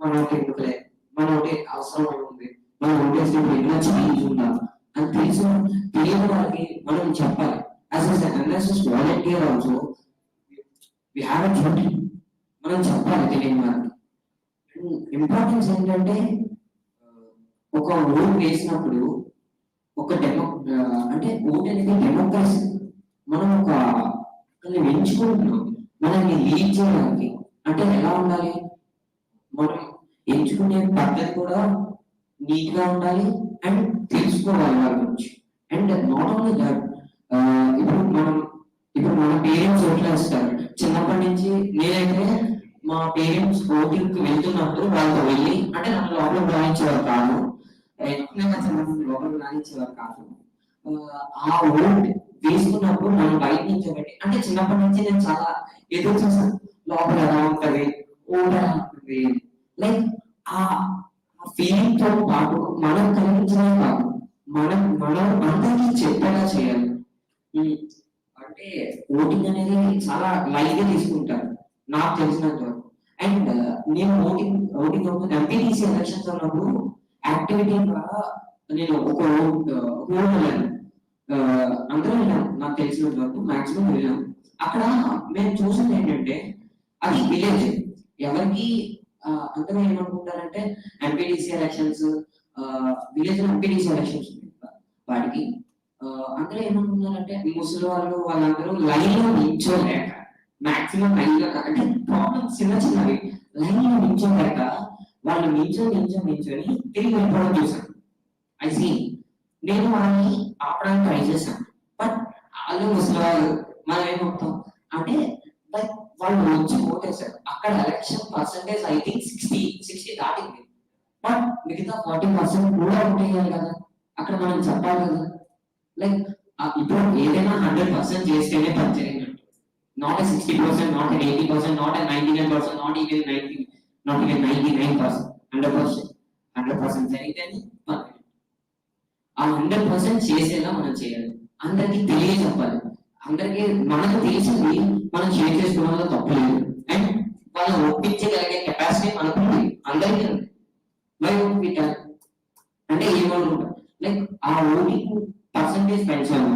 మన ఒకటి ఎందుకులే, మన ఒకటి అవసరం ఉంది, మనం ఓటేస్తే ఎన్నో చేంజ్ ఉందా అని తెలియని వాళ్ళకి మనం చెప్పాలి. As an NSS volunteer also, we have a duty. మనం చెప్పాలి తెలియని వాళ్ళకి. ఇంపార్టెన్స్ ఏంటంటే ఒక ఓటు వేసినప్పుడు ఒక అంటే ఓటు అనేది డెమోక్రసీ. మనం ఒక ఎంచుకుంటున్నాం మనల్ని లీడ్ చేయడానికి. అంటే ఎలా ఉండాలి, మనం ఎంచుకునే పద్ధతి కూడా నీట్ గా ఉండాలి అండ్ తెలుసుకోవాలి వాళ్ళ గురించి. అండ్ నాట్ ఓన్లీ దట్, ఇప్పుడు మన పేరెంట్స్ ఓట్లు వేస్తారు. చిన్నప్పటి నుంచి నేనైతే మా పేరెంట్స్ ఓటింగ్ కి వెళ్తున్నప్పుడు వాళ్ళతో వెళ్ళి, అంటే నన్ను లోపల రాయించేవారు కాదు, లోపల రాయించేవారు కాదు. ఆ ఓట్ వేసుకున్నప్పుడు మనం బయట నుంచి పెట్టి, అంటే చిన్నప్పటి నుంచి నేను చాలా ఎదురు చూసాను లోపల ఎలా ఉంటది, ఓట్ ఎలా ఉంటుంది. లైక్ ఆ ఫీలింగ్ తో పాటు మనం కలిగించడమే కాదు, మనం అందరికీ చెప్పేలా చేయాలి. అంటే ఓటింగ్ అనేది చాలా లైట్ గా తీసుకుంటారు నాకు తెలిసినంత వరకు. అండ్ నేను ఓటింగ్ ఎంపీటీసీ ఎలక్షన్స్ ఉన్నప్పుడు యాక్టివిటీ ద్వారా నేను ఒక ఊరు వెళ్ళాను. అందరూ వెళ్ళాను నాకు తెలిసినంత వరకు, మాక్సిమం వెళ్ళాను. అక్కడ మేము చూసింది ఏంటంటే అది విలేజ్. ఎవరికి అందరూ ఏమనుకుంటారంటే MPTC elections, village MPTC elections వాటికి అందరూ ఏమనుకున్నారంటే ముసలి వాళ్ళందరూ లైన్ లో నిల్చోలేక, మాక్సిమం లైన్ లో అంటే ప్రాబ్లమ్స్ చిన్నవి లైన్ లో నిల్చోలేక వాళ్ళు నిల్చొని తిరిగి వెళ్ళిపోవడం చూసాను. అయితే నేను వాళ్ళని ఆపడానికి ట్రై చేశాను. బట్ వాళ్ళు ముసలి వాళ్ళు మనం ఏమవుతాం అంటే లైక్ వాళ్ళు వచ్చి ఓటేశారు. అక్కడ ఎలక్షన్ పర్సంటేజ్ ఐ థింక్ 60 దాటింది. బట్ మిగతా 40% కూడా ఓటేయాలి కదా, అక్కడ మనం చెప్పాలి కదా. లైక్ ఇప్పుడు ఏదైనా 100% చేస్తేనే పని జరిగినట్టు. Not 60%, not 80%, not 99%, not even 99%, 100% జరిగితేనే పని. ఆ 100% చేసేలా మనం చేయాలి. అందరికీ తెలియజెప్పాలి. అందరికీ మనకు తెలిసింది మనం షేర్ చేసుకోవడంలో తప్పు లేదు. అండ్ వాళ్ళని ఒప్పించగలిగే కెపాసిటీ మనకు ఉంది, అందరికీ ఉంది. Why won't we tell? అంటే ఏమనుకుంటాం, లైక్ ఆ ఓటింగ్ పర్సంటేజ్ పెంచాము.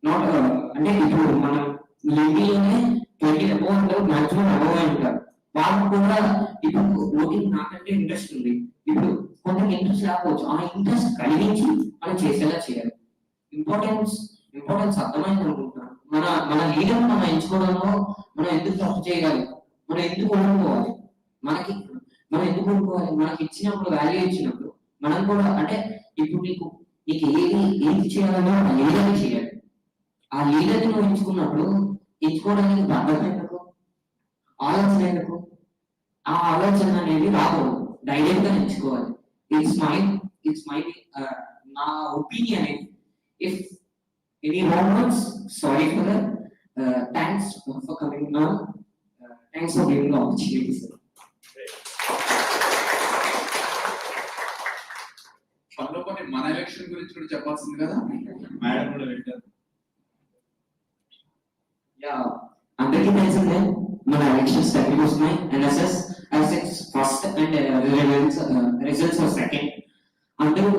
నాట్ అంటే ఇప్పుడు మనం లెండిలోనే 20 అబౌవ్ ఉంటారు, మాక్సిమం అబౌవ్ ఉంటారు. వాళ్ళు కూడా ఇప్పుడు ఓటింగ్ నాకంటే ఇంట్రెస్ట్ ఉంది, ఇప్పుడు కొంతకి ఇంట్రెస్ట్ లేకపోవచ్చు, ఆ ఇంట్రెస్ట్ కలిగించి మనం చేసేలా చేయాలి. ఇంపార్టెన్స్ అర్థమైంది అనుకుంటున్నాను. మన లీడర్ మనం ఎంచుకోవడంలో మనం ఎందుకు తప్పు చేయగలం, మనం ఎందుకు ఓడుకోవాలి, మనం ఎందుకు ఓడుకోవాలి, మనకి ఇచ్చినప్పుడు వాల్యూ ఇచ్చినప్పుడు మనం కూడా అంటే ఇప్పుడు నీకు ఏది చేయాలన్నా ఆ లీడర్ని చేయాలి. ఆ లీడర్ని నువ్వు ఎంచుకోవడానికి బద్దం ఎందుకు, ఆలోచన ఎందుకు? ఆ ఆలోచన అనేది రాకూడదు, డైరెక్ట్ గా ఎంచుకోవాలి. ఇట్స్ మై నా opinion. If any wrong words, sorry for that. Thanks for coming now. Thanks for giving the opportunity sir. పనిలో పని మన ఎలక్షన్ గురించి కూడా చెప్పాల్సింది కదా, మేడం కూడా పెట్టారు. అందరికీ తెలిసిందే మన ఎలక్షన్స్ దగ్గరికి వస్తున్నాయి. NSS first and results second. అందరూ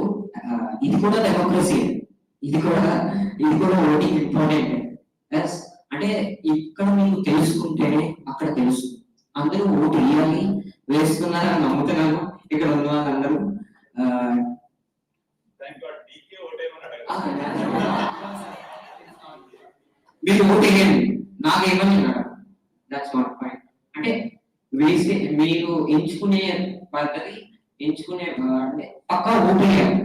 ఇది కూడా డెమోక్రసీ, ఇది కూడా ఓటింగ్ ఇంపార్టెంట్. అంటే ఇక్కడ మీకు తెలుసుకుంటేనే అక్కడ తెలుసు. అందరూ ఓటు వేయాలి, వేస్తున్నారని నమ్ముతున్నాను. ఇక్కడ ఉన్న వాళ్ళందరూ మీరు ఓటు వేయండి, నాకేమని దట్స్ నాట్ పాయింట్. అంటే వేస్తే మీరు ఎంచుకునే పద్ధతి అంటే పక్కా ఓటు వేయాలి.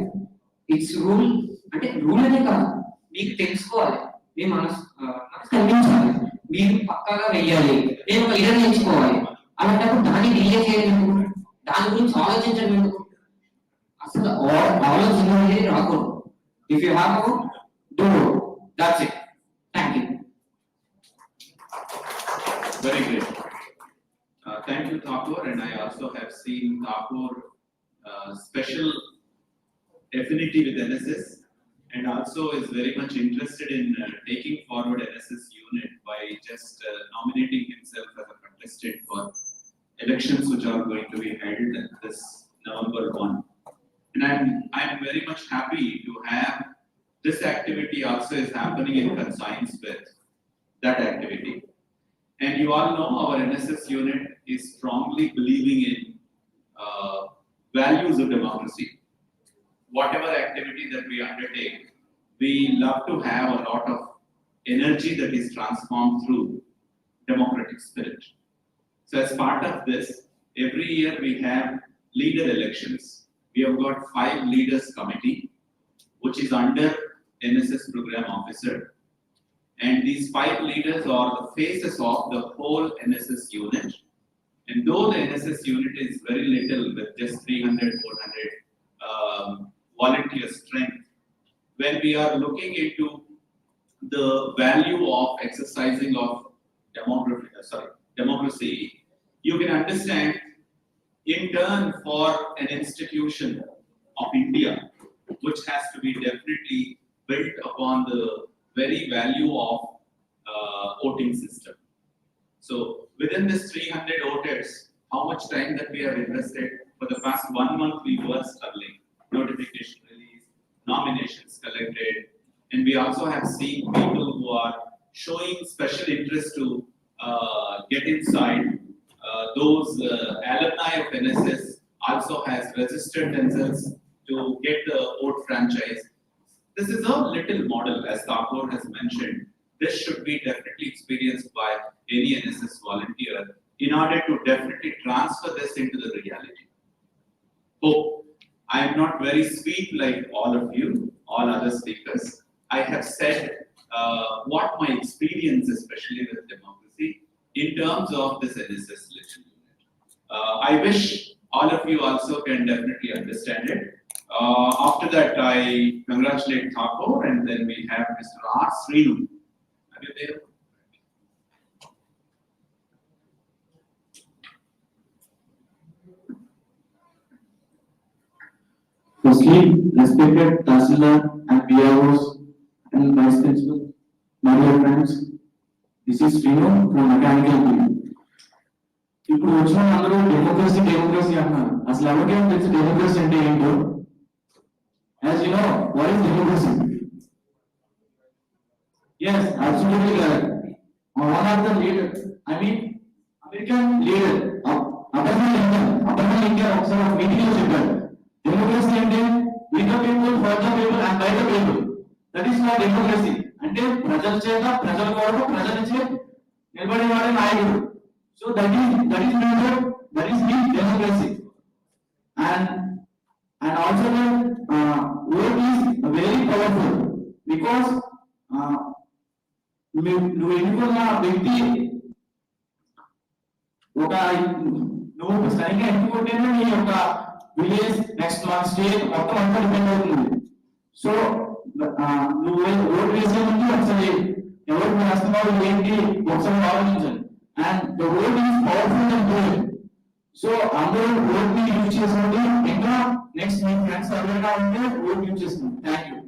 It's rule. అంటే రూల్ అనే కాదు, మీకు తెలుసుకోవాలి, మీ మనసు కనిపించాలి, మీరు పక్కాగా వెయ్యాలి. నేను ఒక లీడర్ ఎంచుకోవాలి అలాంటప్పుడు దాన్ని డిలే చేయడం, దాని గురించి ఆలోచించడం ఎందుకు? అసలు ఆలోచన అనేది రాకూడదు. If you have do that's it. Thank you. Very great. Thank you, Thakur. And I also have seen Thakur special affinity with NSS, and also is very much interested in taking forward NSS unit by just nominating himself as a contestant for elections which are going to be held this November 1. And I'm very much happy to have this activity also is happening in conscience with that activity. And you all know our NSS unit is strongly believing in values of democracy. Whatever activity that we undertake, we love to have a lot of energy that is transformed through democratic spirit. So as part of this, every year we have leader elections. We have got 5 leaders committee, which is under NSS program officer. And these 5 leaders are the faces of the whole NSS unit. And though the NSS unit is very little with just 300, 400 volunteer strength, when we are looking into the value of exercising of democracy, you can understand in turn for an institution of India, which has to be definitely built upon the very value of voting system. So within this 300 voters, how much time that we have invested? For the past 1 month, we were struggling. Notification release, nominations collected, and we also have seen people who are showing special interest to get inside. Those alumni of NSS also has registered themselves to get the vote franchise. This is a little model, as Thakur has mentioned. This should be definitely experienced by any NSS volunteer in order to definitely transfer this into the reality. Hope I am not very sweet like all of you, all other speakers. I have said what my experience, especially with democracy, in terms of this NSS election unit. I wish all of you also can definitely understand it. After that, I congratulate Thakur, and then we have Mr. R. Srinu. Are you there? Firstly, respected Tahsildar and PROs and Vice Principal, my dear friends, this is Srinu from Mechanical Engineering. ఇప్పుడు వచ్చిన అందరూ democracy democracy అన్నారు. అసలు ఎవరికేమో తెలుసు democracy అంటే ఏంటో? As you know, what is democracy? Yes, absolutely correct. One of the leaders, I mean, American leader, Abraham Lincoln ఒకసారి ఒక మీటింగ్ లో చెప్పారు, డెమోక్రసీ అంటే with the people, for the people and by the people. That is not democracy. అంటే ప్రజల చేత ప్రజల కొరకు ప్రజలచే నిలబడేవాడే నాయకుడు. So that is mean democracy. And also vote is very powerful because నువ్వు ఎన్నుకున్న వ్యక్తి నువ్వు సరిగ్గా ఎన్నుకుంటేనే నీ యొక్క విలేజ్ నెక్స్ట్ మన స్టేట్ మొత్తం అంతా డిపెండ్ అవుతుంది. సో నువ్వు ఓటు వేసే ముందు ఒకసారి ఎవరికి వేస్తున్నావు ఏంటి ఒకసారి ఆలోచించాలి. And the vote is powerful and good. So అందరూ ఓట్ ని యూజ్ చేసుకోండి. ఇంకా నెక్స్ట్ మీ ఫ్రెండ్స్ ఎవరైనా ఉంటే ఓట్ యూజ్ చేసుకోండి. Thank you.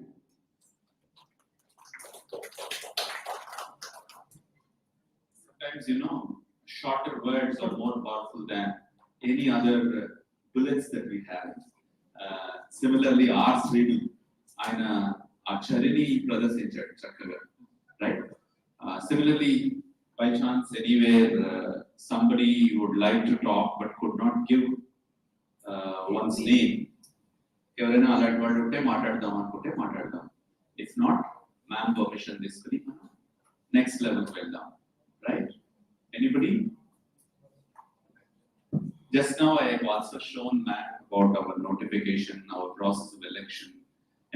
Sometimes, shorter words are more powerful than any other bullets that we have. Similarly, SVEEP, ఆయన ఆ చరిని ప్రదర్శించాడు చక్కగా, right? Similarly, by chance, anywhere somebody would like to talk but could not give one's name. ఎవరైనా అలాంటి వాళ్ళు ఉంటే మాట్లాడదాం అనుకుంటే మాట్లాడదాం. If not, ma'am permission తీసుకుని మనం next level వెళ్దాం. Right? Anybody? Just now I have also shown ma'am about our notification, our process of election,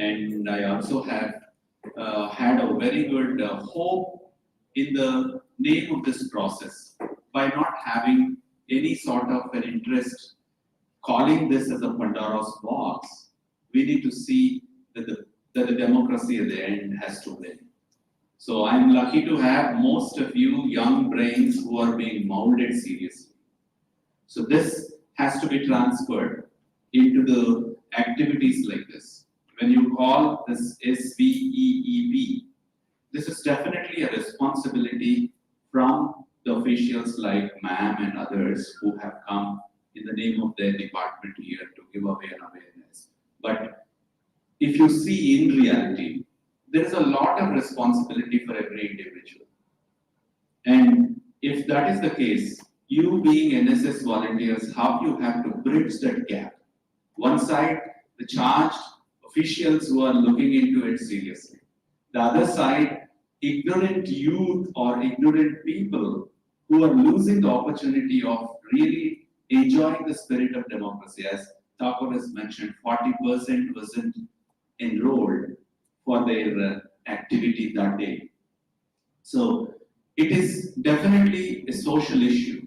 and I also have had a very good hope in the name of this process. By not having any sort of an interest, calling this as a Pandora's box, we need to see that the democracy at the end has to win. So I'm lucky to have most of you young brains who are being molded seriously. So this has to be transferred into the activities like this. When you call this SVEEP, this is definitely a responsibility from the officials like ma'am and others who have come in the name of their department here to give away an awareness. But if you see in reality, there is a lot of responsibility for every individual. And if that is the case, you being NSS volunteers, how you have to bridge that gap. One side, the charged officials who are looking into it seriously. The other side, ignorant youth or ignorant people who are losing the opportunity of really enjoying the spirit of democracy. As Thakur has mentioned, 40% wasn't enrolled for their activity that day. So it is definitely a social issue.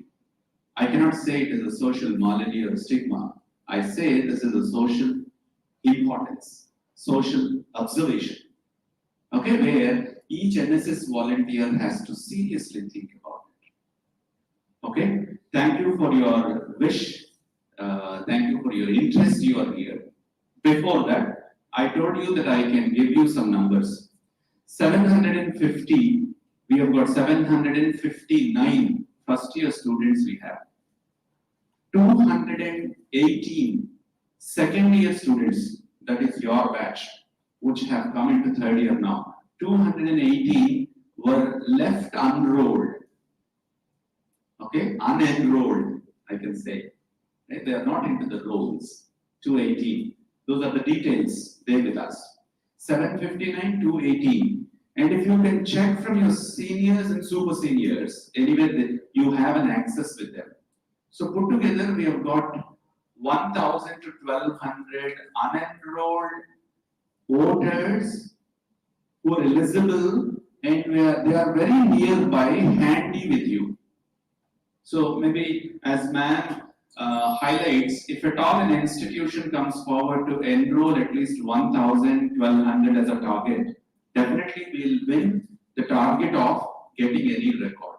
I cannot say it is a social malady or stigma. I say this is a social importance, social observation. Okay, where each NSS volunteer has to seriously think about it. Okay, thank you for your wish. Thank you for your interest. You are here. Before that, I told you that I can give you some numbers. 750, we have got 759 first year students we have. 218 second year students, that is your batch, which have come into third year now. 218 were left unrolled. Okay, unenrolled, I can say. Right? They are not into the rolls. 218. Those are the details there with us. 759, 218. And if you can check from your seniors and super seniors, anyway, you have an access with them. So put together, we have got 1,000 to 1,200 unenrolled voters who are eligible, and they are very nearby, handy with you. So maybe as ma'am highlights, if at all an institution comes forward to enroll at least 1,000, 1,200 as a target, definitely we'll win the target of getting any record.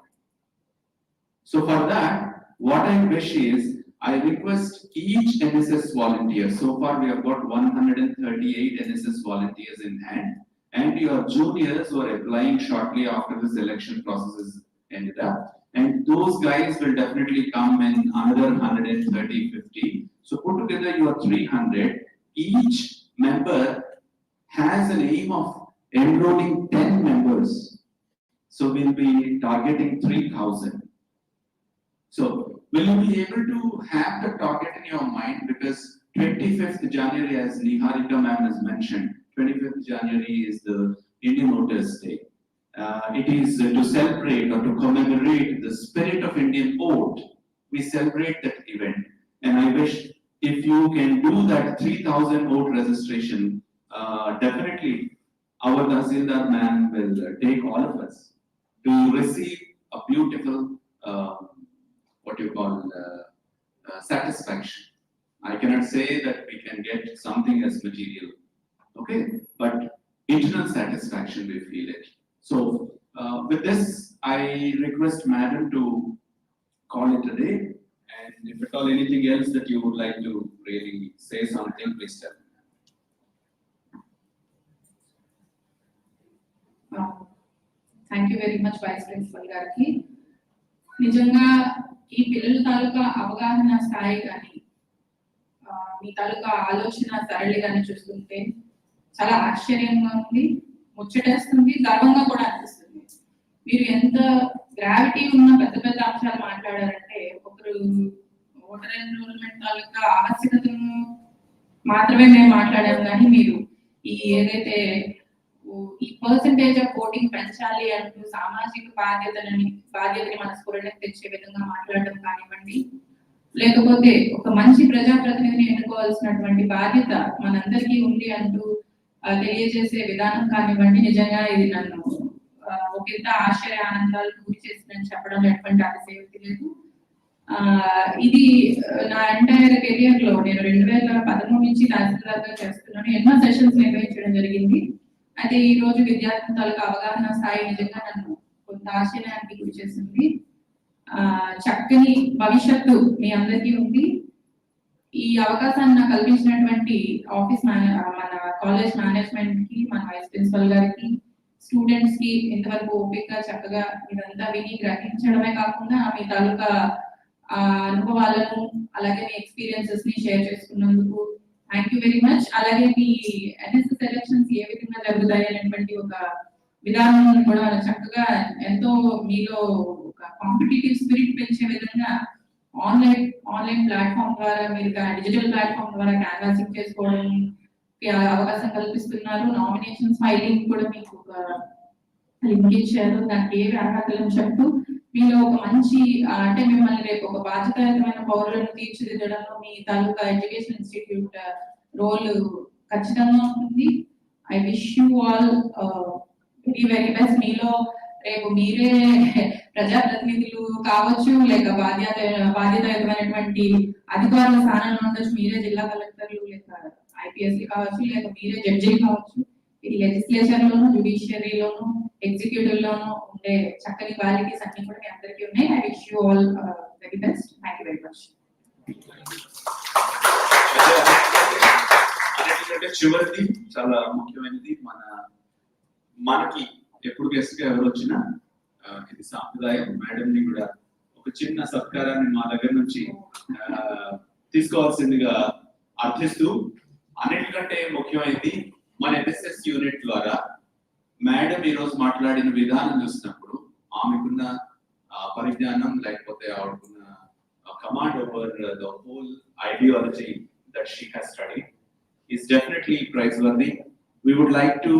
So for that, what I wish is, I request each NSS volunteer, so far we have got 138 NSS volunteers in hand, and your juniors who are applying shortly after this election process is ended up, And those guys will definitely come in another 130, 50. So put together your 300. Each member has an aim of enrolling 10 members. So we'll be targeting 3,000. So will you be able to have the target in your mind? Because 25th January, as Niharika ma'am has mentioned, 25th January is the Indian Voters Day. It is to celebrate or to commemorate the spirit of Indian vote. We celebrate that event. And I wish if you can do that 3,000 vote registration, definitely our Tahsildar man will take all of us to receive a beautiful, what you call, satisfaction. I cannot say that we can get something as material, okay? But internal satisfaction, we feel it. So with this, I request Madam to call it a day. And if at all anything else that you would like to really say something, please tell me. Thank you very much vice principal గారికి. నిజంగా ఈ పిల్లల తాలూకా అవగాహన స్థాయి కానీ మీ తాలూకా ఆలోచన సరళి కానీ చూస్తుంటే చాలా ఆశ్చర్యంగా ఉంది, ముచ్చటేస్తుంది, గర్వంగా కూడా అనిపిస్తుంది. మీరు ఎంత గ్రావిటీ ఉన్న పెద్ద పెద్ద అంశాలు మాట్లాడారంటే, ఒకరు ఓటర్ ఎన్రోల్మెంట్ తాలూకా ఆవశ్యకతను మాత్రమే మేము మాట్లాడాము, కానీ మీరు ఈ ఏదైతే ఈ పర్సంటేజ్ ఆఫ్ ఓటింగ్ పెంచాలి అంటూ సామాజిక బాధ్యతని మన స్ఫురణకు తెచ్చే విధంగా మాట్లాడడం కానివ్వండి, లేకపోతే ఒక మంచి ప్రజాప్రతినిధిని ఎన్నుకోవాల్సినటువంటి బాధ్యత మనందరికీ ఉంది అంటూ తెలియజేసే విధానం కానివ్వండి, నిజంగా ఇది నన్ను ఒకంత ఆశ్చర్య ఆనందాలకు గురి చేసిందని చెప్పడంలో ఎటువంటి అతిశయోక్తి లేదు. ఇది నా ఎంటైర్ కెరియర్ లో నేను 2013 నుంచి తహసీల్దార్గా చేస్తున్నాను. ఎన్నో సెషన్స్ నిర్వహించడం జరిగింది. అయితే ఈ రోజు విద్యార్థుల తాలూకా అవగాహన స్థాయి నిజంగా నన్ను కొంత ఆశ్చర్యానికి గురి చేసింది. చక్కని భవిష్యత్తు మీ అందరికీ ఉంది. ఈ అవకాశాన్ని నాకు కల్పించినటువంటి మన కాలేజ్ మేనేజ్మెంట్ కి, మన వైస్ ప్రిన్సిపల్ గారికి, స్టూడెంట్స్ కి ఇంతవరకు ఓపిక చక్కగా ఇదంతా విని గ్రహించడమే కాకుండా మీ తాలూకా అనుభవాలను అలాగే మీ ఎక్స్పీరియన్సెస్ ని షేర్ చేసుకున్నందుకు థ్యాంక్ యూ వెరీ మచ్. అలాగే మీ ఎన్ఎస్ఎస్ ఎలక్షన్స్ ఏ విధంగా జరుగుతాయి అనేటువంటి ఒక విధానం కూడా చక్కగా ఎంతో మీలో ఒక కాంపిటేటివ్ స్పిరిట్ పెంచే విధంగా ఆన్లైన్ ప్లాట్ఫామ్ ద్వారా మీరు డిజిటల్ ప్లాట్ఫామ్ ద్వారా క్యాన్వాసింగ్ చేసుకోవడం అవకాశం కల్పిస్తున్నారు. నామినేషన్స్ ఫైలింగ్ కూడా మీకు ఒక లింక్ ఇచ్చారు. దానికి ఏవి అర్హతలను చెప్తూ మీలో ఒక మంచి అంటే మిమ్మల్ని రేపు ఒక బాధ్యతాయుతమైన పౌరులను తీర్చిదిద్దడంలో మీ తాలూకా ఎడ్యుకేషన్ ఇన్స్టిట్యూట్ రోల్ ఖచ్చితంగా ఉంటుంది. I wish you all very very best. మీలో రేపు మీరే ప్రజాప్రతినిధులు కావచ్చు, లేక బాధ్యతాయుతమైనటువంటి అధికారుల స్థానంలో ఉండొచ్చు. మీరే జిల్లా కలెక్టర్లు, లేక ఐపీఎస్లు కావచ్చు, లేక మీరే జడ్జీలు కావచ్చు. ఇది లెజిస్లేచర్ లోను, జ్యుడిషియరీలోను, ఎగ్జిక్యూటివ్ లోను ఉండే చక్కని క్వాలిటీస్ అన్ని కూడా మీ అందరికీ ఉన్నాయి. I wish you all very best. Thank you very much. చివరిది చాలా ముఖ్యమైనది, మనకి ఎప్పుడు గెస్ట్ గా ఎవరు వచ్చినా ఇది సాంప్రదాయం. మేడం ని కూడా ఒక చిన్న సత్కారాన్ని మా దగ్గర నుంచి తీసుకోవాల్సిందిగా అర్థిస్తూ, అన్నిటికంటే ముఖ్యమైనది మన ఎన్ఎస్ఎస్ యూనిట్ ద్వారా మేడం ఈ రోజు మాట్లాడిన విధానం చూసినప్పుడు ఆమెకున్న పరిజ్ఞానం, లేకపోతే ఆవిడకున్న command over the whole ideology that she has studied is definitely praiseworthy. We would like to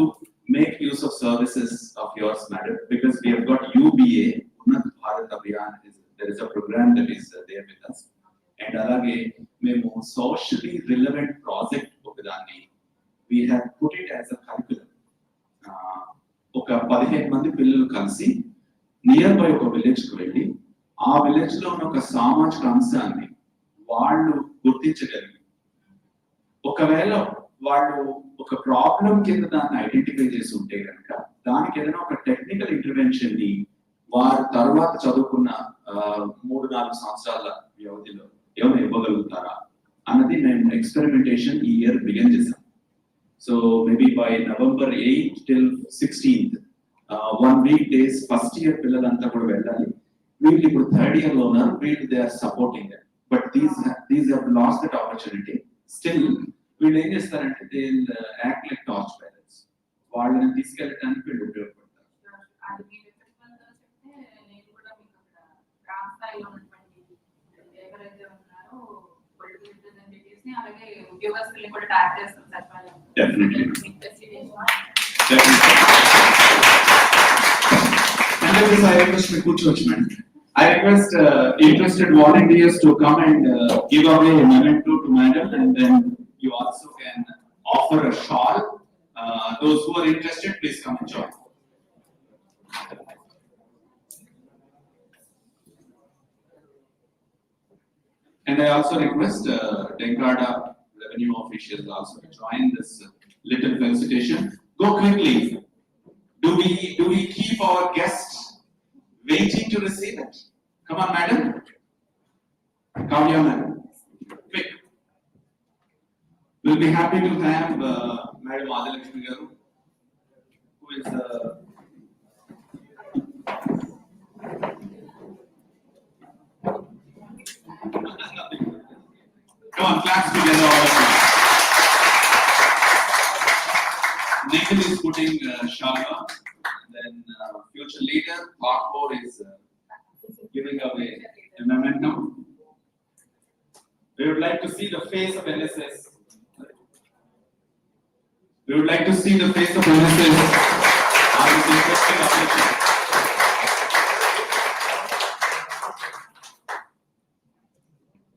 make use of services of yours, madam, because we have got UBA, Unnat Bharat Abhiyan. There is a program that is there with us. And alage memo socially relevant project okadani we have put it as a curriculum. Oka 15 mandi pillalu kalisi nearby oka village ku velli aa village lo oka samajika అంశాన్ని వాళ్ళు గుర్తించగలిగి, ఒకవేళ వాళ్ళు ఒక problem కింద దాన్ని identify చేసి ఉంటే కనుక దానికి ఏదైనా ఒక టెక్నికల్ ఇంటర్వెన్షన్ ని వారు తర్వాత చదువుకున్న 3-4 సంవత్సరాల వ్యవధిలో ఏమైనా ఇవ్వగలుగుతారా అన్నది మేము ఎక్స్పెరిమెంటేషన్ ఈ ఇయర్ బిగిన్ చేసాం. So maybe by November 8th till 16th 1 week days first year పిల్లలంతా కూడా వెళ్ళాలి. వీళ్ళు ఇప్పుడు థర్డ్ ఇయర్ లో ఉన్నారు, వీళ్ళు they are supporting them, but these have lost that opportunity. Still వీళ్ళు ఏం చేస్తారంటే they act like torch parents, వాళ్ళని తీసుకెళ్ళడానికి వీళ్ళు ఉపయోగపడతారు. అది మీరు చెప్పినంత చెప్తే నేను కూడా మీకు అక్కడ గ్రామ స్థాయిలో ఉన్నటువంటి ఎవరైతే ఉన్నారో పొలిటికల్ రిప్రజెంటేటివ్స్ ని అలాగే ఉద్యోగస్తుల్ని కూడా ట్యాగ్ చేస్తాం సచివాలయం. Definitely. I request me కూర్చోవచ్చు madam. I request interested volunteers to come and give away a memento to madam, and then you also can offer a shawl. Those who are interested, please come and join. And I also request Tenkada revenue officials also to join this little felicitation. Go quickly. Do we keep our guests waiting to receive it? Come on, madam. Kavya, madam. Quick. We'll be happy to have Madam Adalakshmi Garu, who is come on, claps together, all of you. Nikhil is putting Sharma, then future leader, Parkour is giving away a memento. We would like to see the face of NSS. We would like to see the face of NSS on this interesting occasion.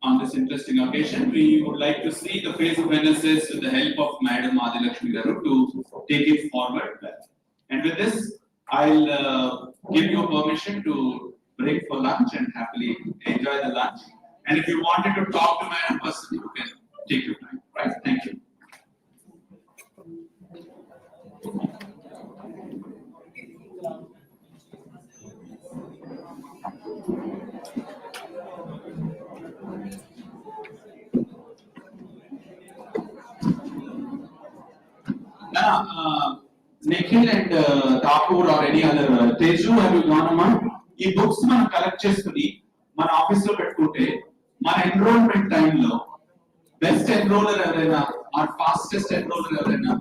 On this interesting occasion, we would like to see the face of NSS with the help of Madam Adalakshmi Garu to take it forward well. And with this, I'll give you permission to break for lunch and happily enjoy the lunch. And if you wanted to talk to Madam personally, you can take your time. Right? Thank you. Nikhil and Thakur or any other Teju, have you gone among? ఈ books మనం collect చేసుకుని మన office లో పెట్టుకుంటే మన enrolment టైంలో best ఎన్రోలర్ ఎవరైనా are fastest ఎన్రోలర్ ఎవరైనా